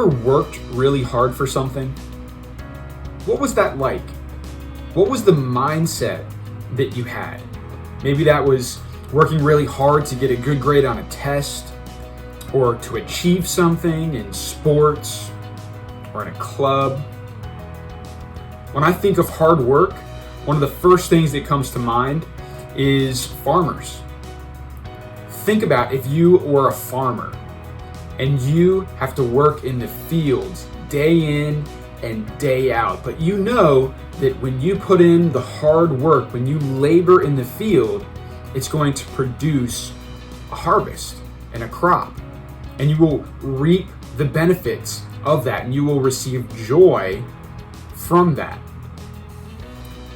ever worked really hard for something? What was that like? What was the mindset that you had? Maybe that was working really hard to get a good grade on a test, or to achieve something in sports or in a club. When I think of hard work, one of the first things that comes to mind is farmers. Think about if you were a farmer and you have to work in the fields day in and day out, but you know that when you put in the hard work, when you labor in the field, it's going to produce a harvest and a crop, and you will reap the benefits of that, and you will receive joy from that.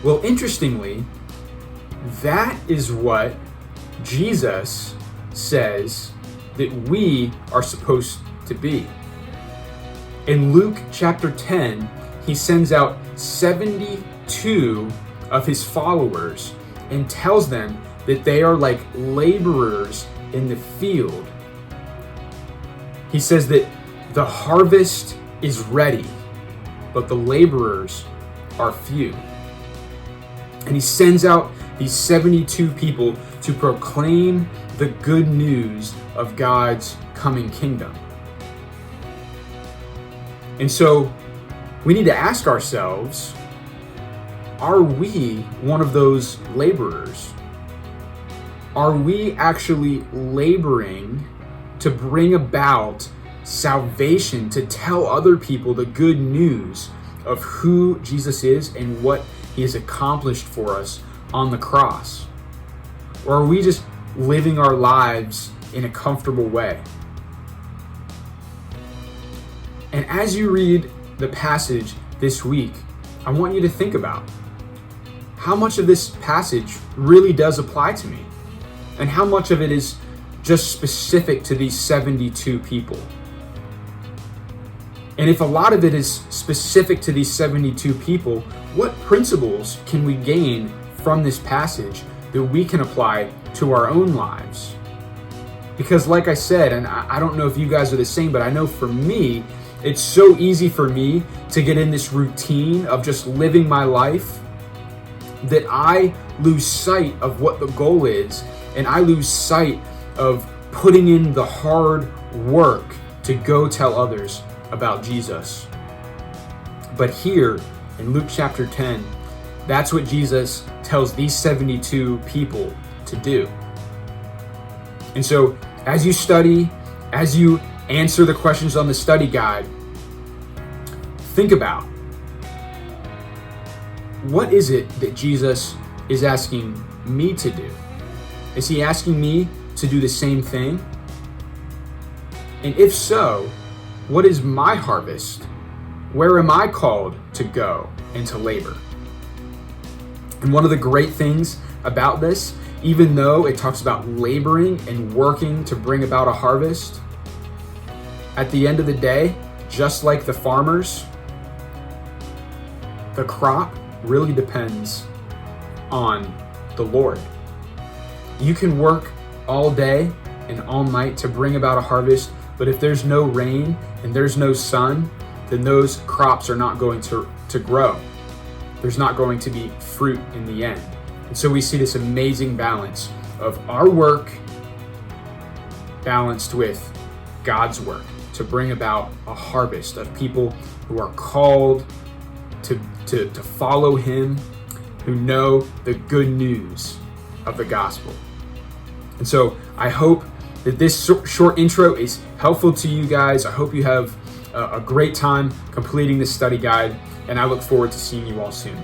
Well, interestingly, that is what Jesus says that we are supposed to be. In Luke chapter 10, he sends out 72 of his followers and tells them that they are like laborers in the field. He says that the harvest is ready, but the laborers are few. And he sends out these 72 people to proclaim the good news of God's coming kingdom. And so we need to ask ourselves, are we one of those laborers? Are we actually laboring to bring about salvation, to tell other people the good news of who Jesus is and what he has accomplished for us on the cross? Or are we just living our lives in a comfortable way? And as you read the passage this week, I want you to think about how much of this passage really does apply to me, and how much of it is just specific to these 72 people. And if a lot of it is specific to these 72 people, what principles can we gain from this passage that we can apply to our own lives? Because like I said, and I don't know if you guys are the same, but I know for me, it's so easy for me to get in this routine of just living my life that I lose sight of what the goal is, and I lose sight of putting in the hard work to go tell others about Jesus. But here in Luke chapter 10, that's what Jesus tells these 72 people to do. And so as you study, as you answer the questions on the study guide, think about, what is it that Jesus is asking me to do? Is he asking me to do the same thing? And if so, what is my harvest? Where am I called to go and to labor? And one of the great things about this, even though it talks about laboring and working to bring about a harvest, at the end of the day, just like the farmers, the crop really depends on the Lord. You can work all day and all night to bring about a harvest, but if there's no rain and there's no sun, then those crops are not going to grow. There's not going to be fruit in the end. And so we see this amazing balance of our work balanced with God's work to bring about a harvest of people who are called to follow him, who know the good news of the gospel. And so I hope that this short intro is helpful to you guys. I hope you have a great time completing this study guide, and I look forward to seeing you all soon.